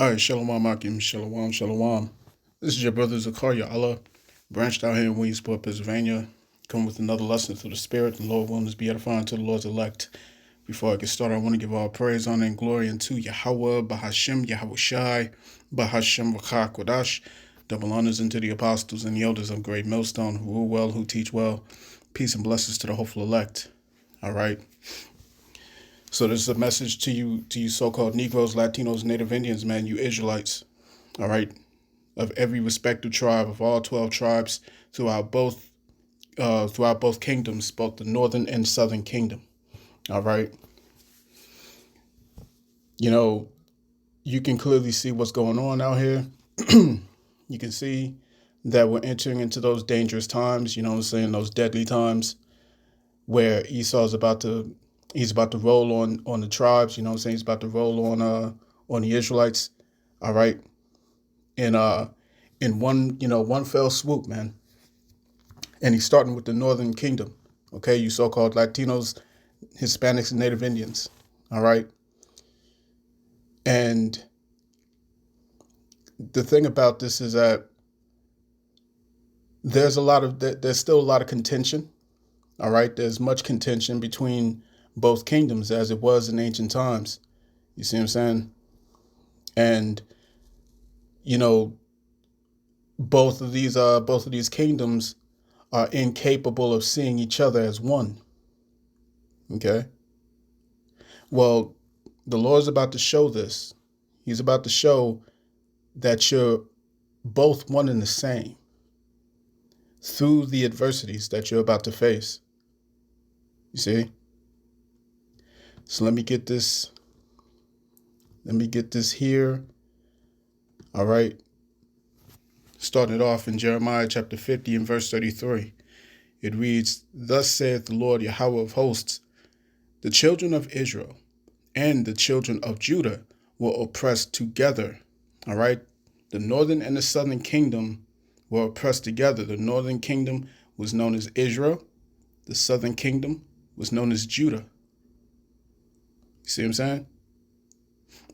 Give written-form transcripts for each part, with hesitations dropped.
All right, Shalom Akim, Shalom, Shalom. This is your brother Zakaria Allah, branched out here in Williamsport, Pennsylvania. Come with another lesson through the Spirit. The Lord willing to be edifying to the Lord's elect. Before I get started, I want to give all praise, honor, and glory unto Yahweh, Bahashem, Yahushai, Bahashem, Rakah, Kodash. Double honors unto the apostles and the elders of Great Millstone, who rule well, who teach well. Peace and blessings to the hopeful elect. All right. So this is a message to you so-called Negroes, Latinos, Native Indians, man, you Israelites, all right, of every respective tribe, of all 12 tribes throughout both kingdoms, both the northern and southern kingdom, all right. You know, you can clearly see what's going on out here. You can see that we're entering into those dangerous times, you know what I'm saying, those deadly times where he's about to roll on the tribes, you know what I'm saying? He's about to roll on the Israelites, all right? In one fell swoop, man. And he's starting with the northern kingdom. Okay, you so-called Latinos, Hispanics, and Native Indians. All right. And the thing about this is that there's still a lot of contention. All right. There's much contention between both kingdoms as it was in ancient times. You see what I'm saying? And you know, both of these kingdoms are incapable of seeing each other as one. Okay? Well, the Lord's about to show this. He's about to show that you're both one and the same through the adversities that you're about to face. You see? So let me get this here. All right. Starting it off in Jeremiah chapter 50 and verse 33. It reads, "Thus saith the Lord Yahweh of hosts, the children of Israel and the children of Judah were oppressed together." All right. The northern and the southern kingdom were oppressed together. The northern kingdom was known as Israel. The southern kingdom was known as Judah. You see what I'm saying?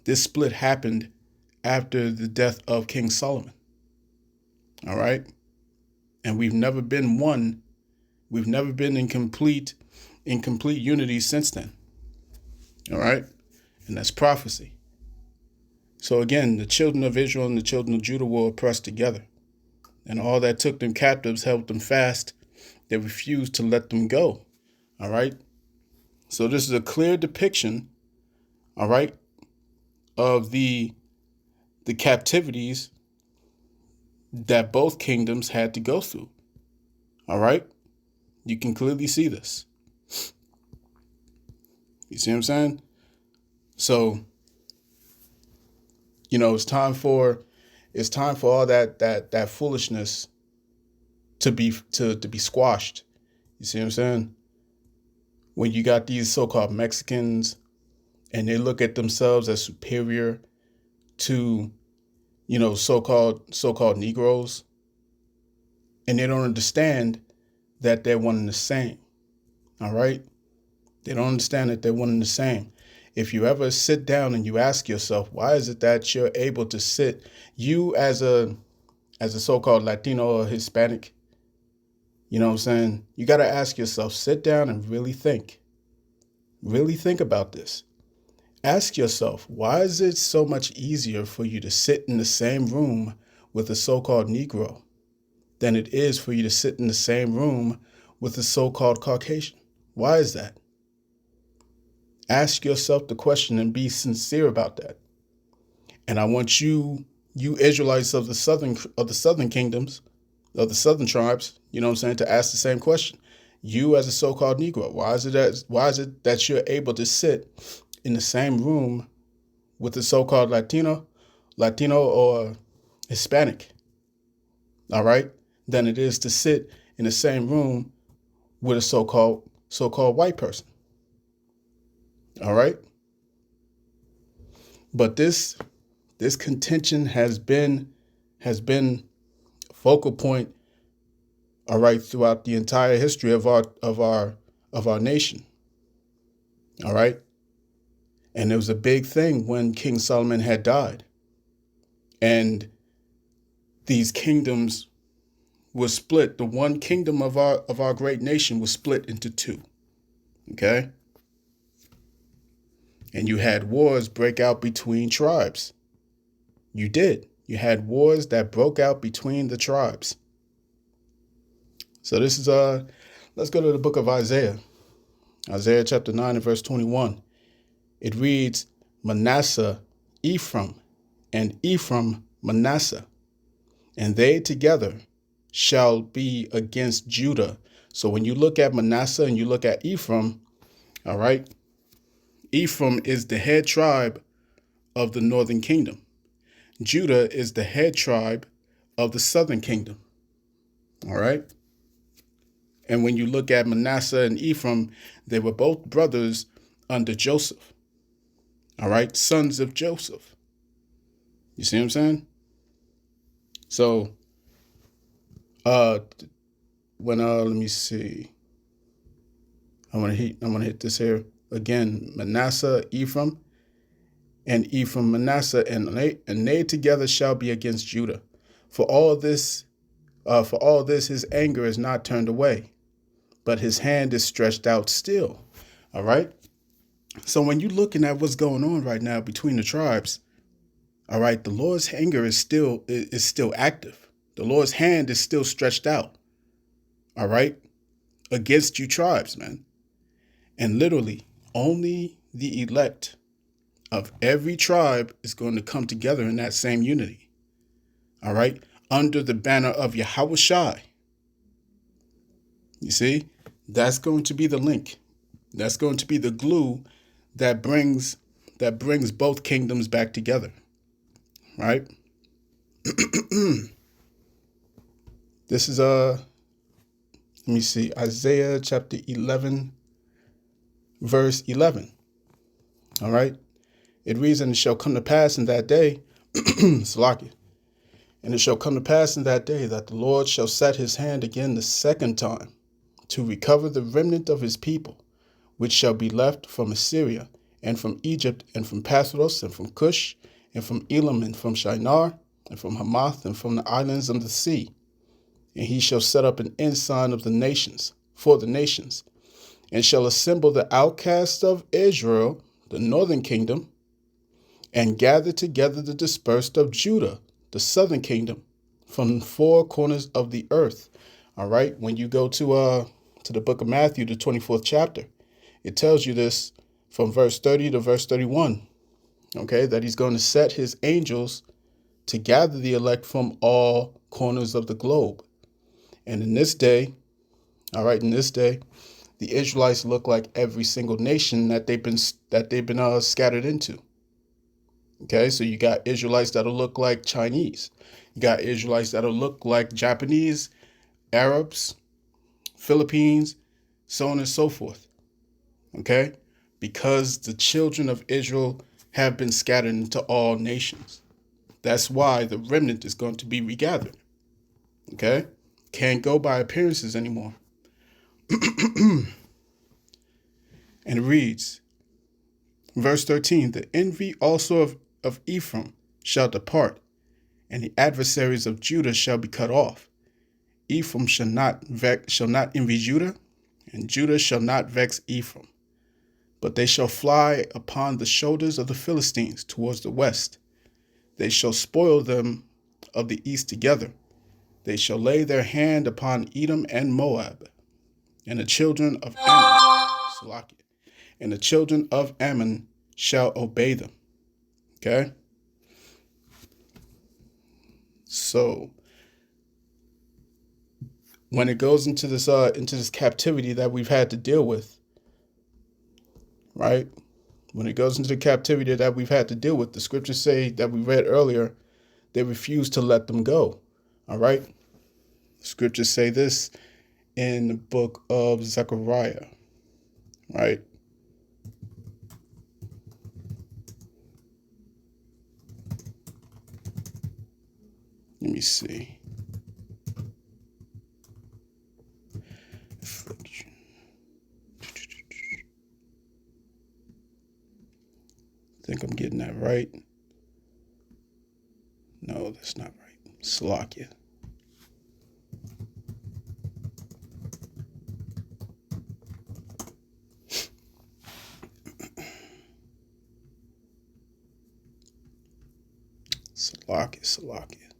This split happened after the death of King Solomon. All right. And we've never been one. We've never been in complete unity since then. All right. And that's prophecy. So again, the children of Israel and the children of Judah were oppressed together. And all that took them captives held them fast. They refused to let them go. All right. So this is a clear depiction, all right, of the captivities that both kingdoms had to go through. All right. You can clearly see this. You see what I'm saying? So, you know, it's time for all that foolishness to be squashed. You see what I'm saying? When you got these so-called Mexicans and they look at themselves as superior to, you know, so-called Negroes, and they don't understand that they're one and the same. All right? They don't understand that they're one and the same. If you ever sit down and you ask yourself, why is it that you're able to sit, you as a so-called Latino or Hispanic, you know what I'm saying? You got to ask yourself, sit down and really think. Really think about this. Ask yourself, why is it so much easier for you to sit in the same room with a so-called Negro than it is for you to sit in the same room with a so-called Caucasian? Why is that? Ask yourself the question and be sincere about that. And I want you Israelites of the southern kingdoms, of the southern tribes, you know what I'm saying, to ask the same question. You as a so-called Negro, why is it that you're able to sit in the same room with the so-called Latino or Hispanic, all right, than it is to sit in the same room with a so-called white person? All right. But this contention has been a focal point, all right, throughout the entire history of our nation. All right. And it was a big thing when King Solomon had died. And these kingdoms were split. The one kingdom of our great nation was split into two. Okay? And you had wars break out between tribes. You did. You had wars that broke out between the tribes. So this is let's go to the book of Isaiah. Isaiah chapter 9 and verse 21. It reads, Manasseh, Ephraim, and Ephraim, Manasseh, and they together shall be against Judah. So when you look at Manasseh and you look at Ephraim, all right, Ephraim is the head tribe of the northern kingdom. Judah is the head tribe of the southern kingdom. All right. And when you look at Manasseh and Ephraim, they were both brothers under Joseph. All right. Sons of Joseph. You see what I'm saying? So, when let me see. I'm gonna hit this here again. Manasseh, Ephraim, and Ephraim, Manasseh, and they together shall be against Judah. For all this, his anger is not turned away, but his hand is stretched out still. All right. So when you're looking at what's going on right now between the tribes, all right, the Lord's anger is still active. The Lord's hand is still stretched out. All right, against you tribes, man. And literally, only the elect of every tribe is going to come together in that same unity. All right, under the banner of Yahweh Shai. You see, that's going to be the link. That's going to be the glue that brings both kingdoms back together. Right? This is let me see, Isaiah chapter 11, verse 11. All right? It reads, and it shall come to pass in that day, Salakia, and it shall come to pass in that day that the Lord shall set his hand again the second time to recover the remnant of his people, which shall be left from Assyria, and from Egypt, and from Pathros, and from Cush, and from Elam, and from Shinar, and from Hamath, and from the islands of the sea. And he shall set up an ensign of the nations, for the nations, and shall assemble the outcasts of Israel, the northern kingdom, and gather together the dispersed of Judah, the southern kingdom, from 4 corners of the earth. All right. When you go to the book of Matthew, the 24th chapter, it tells you this from verse 30 to verse 31. Okay, that he's going to set his angels to gather the elect from all corners of the globe. And in this day, all right, the Israelites look like every single nation that they've been scattered into. Okay, so you got Israelites that'll look like Chinese. You got Israelites that'll look like Japanese, Arabs, Philippines, so on and so forth. Okay, because the children of Israel have been scattered into all nations. That's why the remnant is going to be regathered. Okay, can't go by appearances anymore. And it reads, verse 13, the envy also of Ephraim shall depart, and the adversaries of Judah shall be cut off. Ephraim shall not envy Judah, and Judah shall not vex Ephraim. But they shall fly upon the shoulders of the Philistines towards the west. They shall spoil them of the east together. They shall lay their hand upon Edom and Moab, and the children of Ammon, and the children of Ammon shall obey them. Okay? So when it goes into this captivity that we've had to deal with, right? When it goes into the captivity that we've had to deal with, the scriptures say that we read earlier, they refuse to let them go. All right? Scriptures say this in the book of Zechariah, right? Let me see. Affliction. I think I'm getting that right. No, No, that's not right. Salakia. Salakia.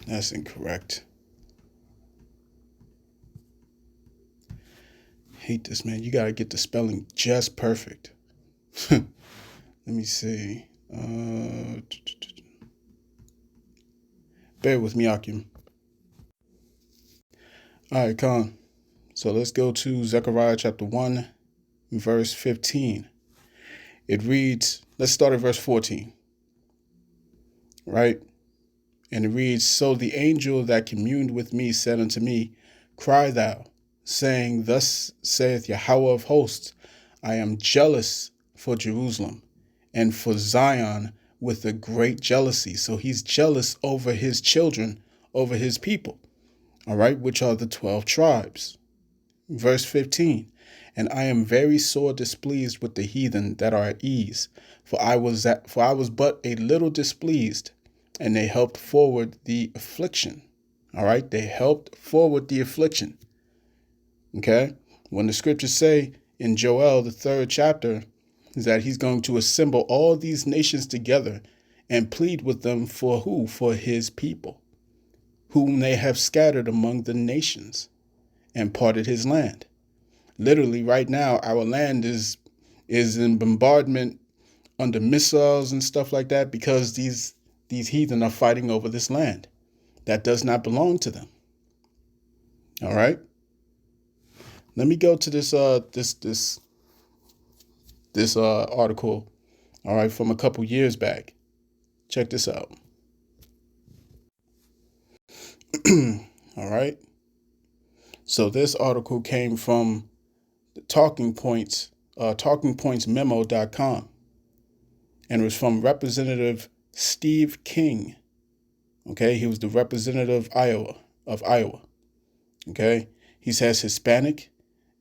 That's incorrect. Hate this, man. You gotta get the spelling just perfect. Let me see. Bear with me, Akim. All right, Khan. So let's go to Zechariah chapter 1, verse 15. It reads, let's start at verse 14, right? And it reads, So the angel that communed with me said unto me, Cry thou, saying, Thus saith Yahweh of hosts, I am jealous for Jerusalem and for Zion with a great jealousy. So he's jealous over his children, over his people, all right, which are the 12 tribes. Verse 15, And I am very sore displeased with the heathen that are at ease, for I was but a little displeased, and they helped forward the affliction. All right, they helped forward the affliction. Okay, when the scriptures say in Joel, the 3rd chapter, is that he's going to assemble all these nations together and plead with them for who? For his people, whom they have scattered among the nations and parted his land. Literally, right now, our land is in bombardment under missiles and stuff like that because these heathen are fighting over this land that does not belong to them. All right. Let me go to this article. All right, from a couple years back. Check this out. All right. So this article came from the talkingpointsmemo.com, and it was from Representative Steve King. Okay, he was the representative of Iowa. Okay, he says Hispanic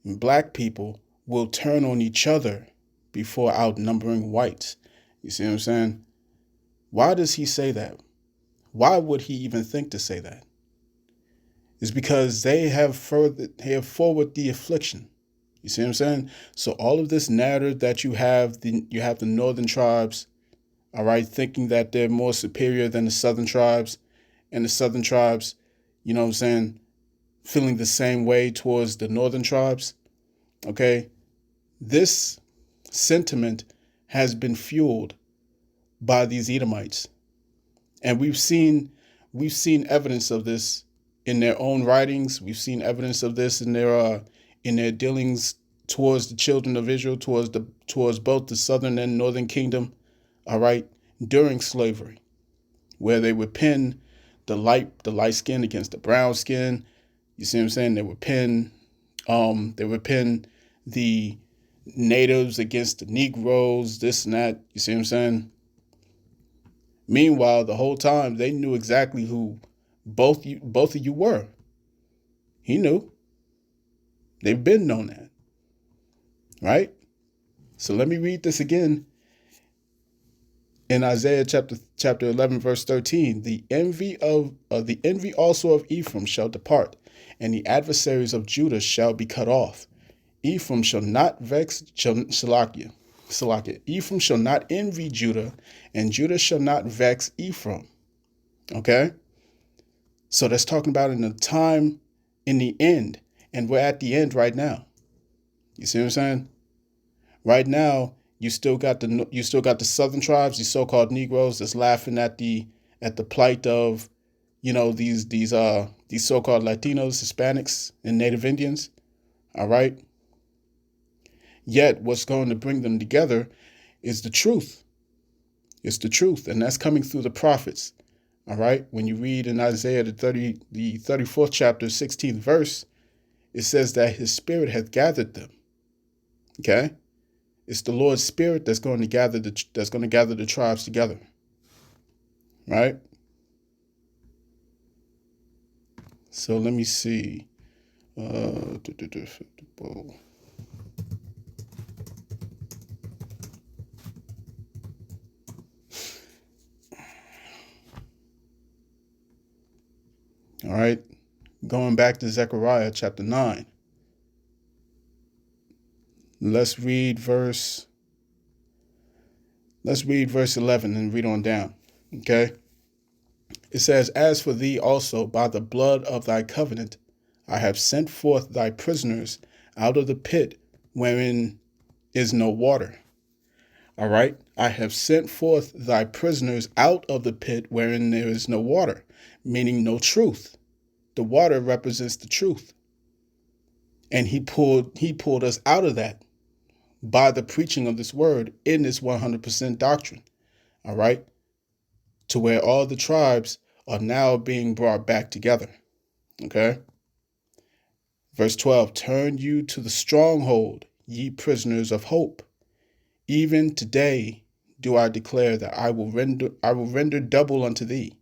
and black people will turn on each other before outnumbering whites. You see what I'm saying? Why does he say that? Why would he even think to say that? It's because they have forward the affliction. You see what I'm saying? So all of this narrative that you have the northern tribes, all right, thinking that they're more superior than the southern tribes, and the southern tribes, you know what I'm saying, feeling the same way towards the northern tribes. Okay, this sentiment has been fueled by these Edomites, and we've seen evidence of this in their own writings. We've seen evidence of this in their dealings towards the children of Israel, towards both the southern and northern kingdom. All right, during slavery, where they would pin the light skin against the brown skin. You see what I'm saying? They would pin the natives against the Negroes, this and that. You see what I'm saying? Meanwhile, the whole time they knew exactly who both of you were. He knew. They've been known that. Right? So let me read this again. In Isaiah chapter 11, verse 13, the envy also of Ephraim shall depart, and the adversaries of Judah shall be cut off. Ephraim shall not vex Salakia. Ephraim shall not envy Judah, and Judah shall not vex Ephraim. Okay? So that's talking about in the time, in the end, and we're at the end right now. You see what I'm saying? Right now, you still got the southern tribes, these so-called Negroes, that's laughing at the plight of, these so-called Latinos, Hispanics, and Native Indians. All right. Yet, what's going to bring them together is the truth. It's the truth, and that's coming through the prophets. All right. When you read in Isaiah the 34th chapter, 16th verse, it says that His Spirit hath gathered them. Okay. It's the Lord's Spirit that's going to gather the tribes together. Right? So let me see. All right. Going back to Zechariah chapter 9. Let's read verse 11 and read on down. Okay? It says, "As for thee also, by the blood of thy covenant, I have sent forth thy prisoners out of the pit wherein is no water." All right? "I have sent forth thy prisoners out of the pit wherein there is no water," meaning no truth. The water represents the truth. And he pulled us out of that by the preaching of this word in this 100% doctrine. All right? To where all the tribes are now being brought back together. Okay? Verse 12, "Turn you to the stronghold, ye prisoners of hope. Even today do I declare that I will render double unto thee.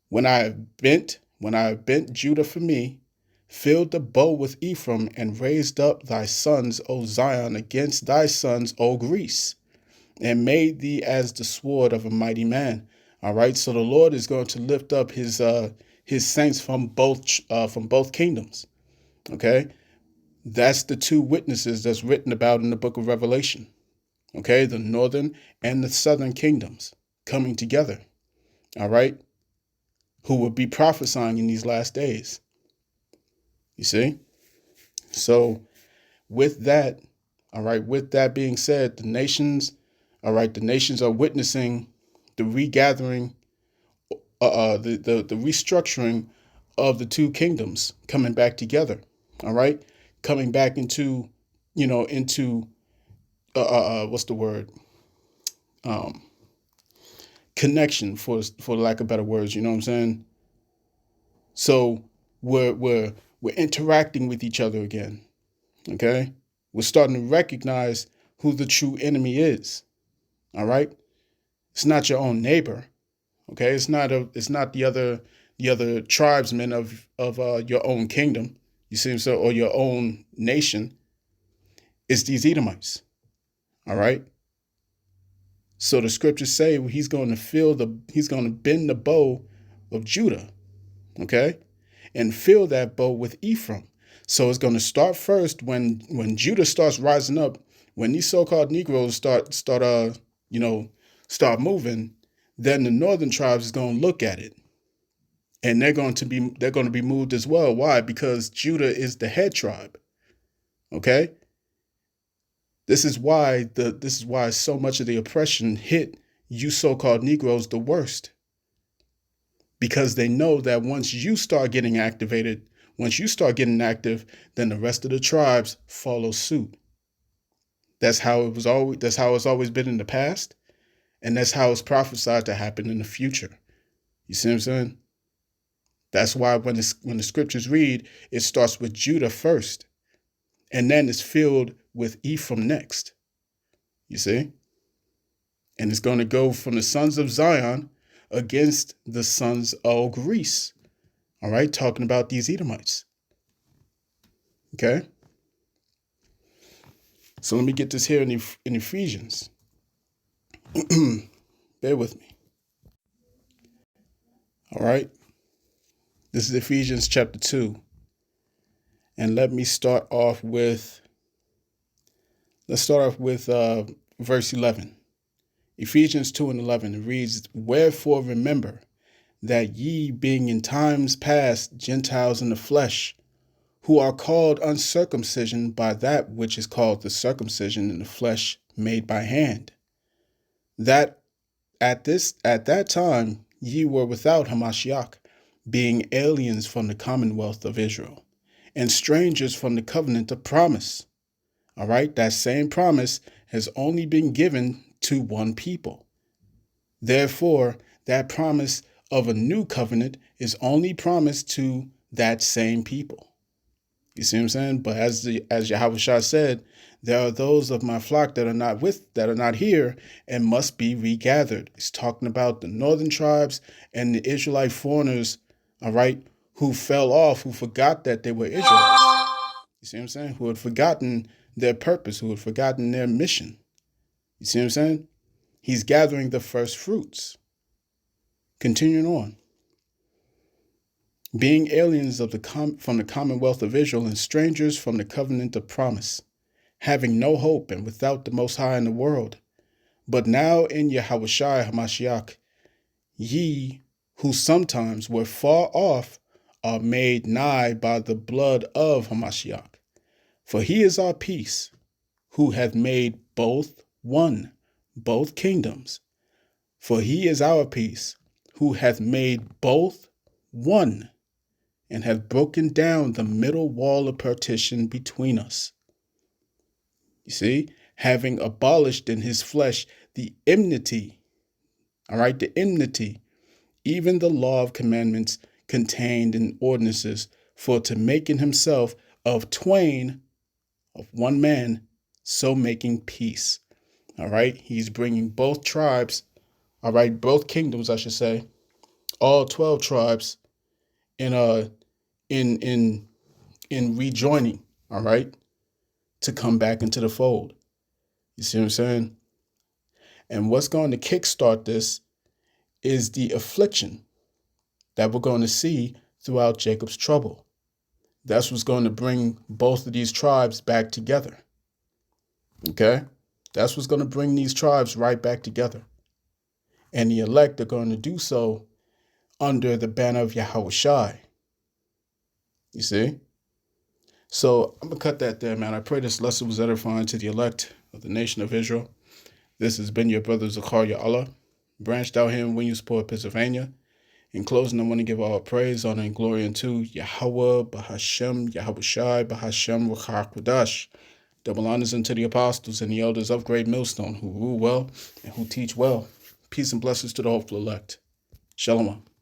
When I have bent Judah for me, filled the bow with Ephraim, and raised up thy sons, O Zion, against thy sons, O Greece, and made thee as the sword of a mighty man." All right, so the Lord is going to lift up his saints from both kingdoms. Okay, that's the two witnesses that's written about in the book of Revelation. Okay, the northern and the southern kingdoms coming together. All right, who will be prophesying in these last days. You see, so with that, all right, with that being said, the nations are witnessing the regathering, the restructuring of the two kingdoms coming back together. All right, coming back into, what's the word? Connection, for lack of better words. You know what I'm saying? So we're interacting with each other again. Okay, we're starting to recognize who the true enemy is. All right, it's not your own neighbor. Okay, it's not the other tribesmen of your own kingdom. You see, so, or your own nation. It's these Edomites. All right. So the scriptures say he's going to bend the bow of Judah. Okay, and fill that bow with Ephraim. So it's going to start first when Judah starts rising up, when these so-called Negroes start moving, then the northern tribes is going to look at it, and they're going to be moved as well. Why? Because Judah is the head tribe. Okay? This is why so much of the oppression hit you so-called Negroes the worst. Because they know that once you start getting activated, once you start getting active, then the rest of the tribes follow suit. That's how it's always been in the past, and that's how it's prophesied to happen in the future. You see what I'm saying? That's why when the scriptures read, it starts with Judah first, and then it's filled with Ephraim next. You see? And it's going to go from the sons of Zion against the sons of Greece. All right, talking about these Edomites. Okay? So let me get this here in Ephesians. Bear with me. All right? This is Ephesians chapter 2. And let's start off with verse 11. Ephesians 2 and 11, it reads, "Wherefore remember that ye, being in times past Gentiles in the flesh, who are called uncircumcision by that which is called the circumcision in the flesh made by hand, that at that time ye were without Hamashiach, being aliens from the commonwealth of Israel, and strangers from the covenant of promise." All right, that same promise has only been given to one people. Therefore, that promise of a new covenant is only promised to that same people. You see what I'm saying? But as Yahushua said, there are those of my flock that are not here and must be regathered. He's talking about the northern tribes and the Israelite foreigners, all right, who fell off, who forgot that they were Israelites. You see what I'm saying? Who had forgotten their purpose, who had forgotten their mission. You see what I'm saying? He's gathering the first fruits. Continuing on. being aliens from the commonwealth of Israel and strangers from the covenant of promise, having no hope and without the Most High in the world. But now in Yahushua HaMashiach, ye who sometimes were far off are made nigh by the blood of Hamashiach. For he is our peace, who hath made both one, both kingdoms. For he is our peace, who hath made both one, and hath broken down the middle wall of partition between us. You see, having abolished in his flesh the enmity, all right, the enmity, even the law of commandments contained in ordinances, for to make in himself of twain, of one man, so making peace. All right, he's bringing both tribes, all right, both kingdoms, I should say, all 12 tribes in in rejoining, all right, to come back into the fold. You see what I'm saying? And what's going to kickstart this is the affliction that we're going to see throughout Jacob's trouble. That's what's going to bring both of these tribes back together. Okay? That's what's going to bring these tribes right back together. And the elect are going to do so under the banner of Yahushai. You see? So I'm going to cut that there, man. I pray this lesson was edifying to the elect of the nation of Israel. This has been your brother Zakaria Allah, branched out here in Williamsport, Pennsylvania. In closing, I want to give all praise, honor, and glory unto Yahweh, Bahashem, Yahushai, Bahashem, Ruach HaKodesh. Double honors unto the apostles and the elders of Great Millstone, who rule well and who teach well. Peace and blessings to the hopeful elect. Shalom.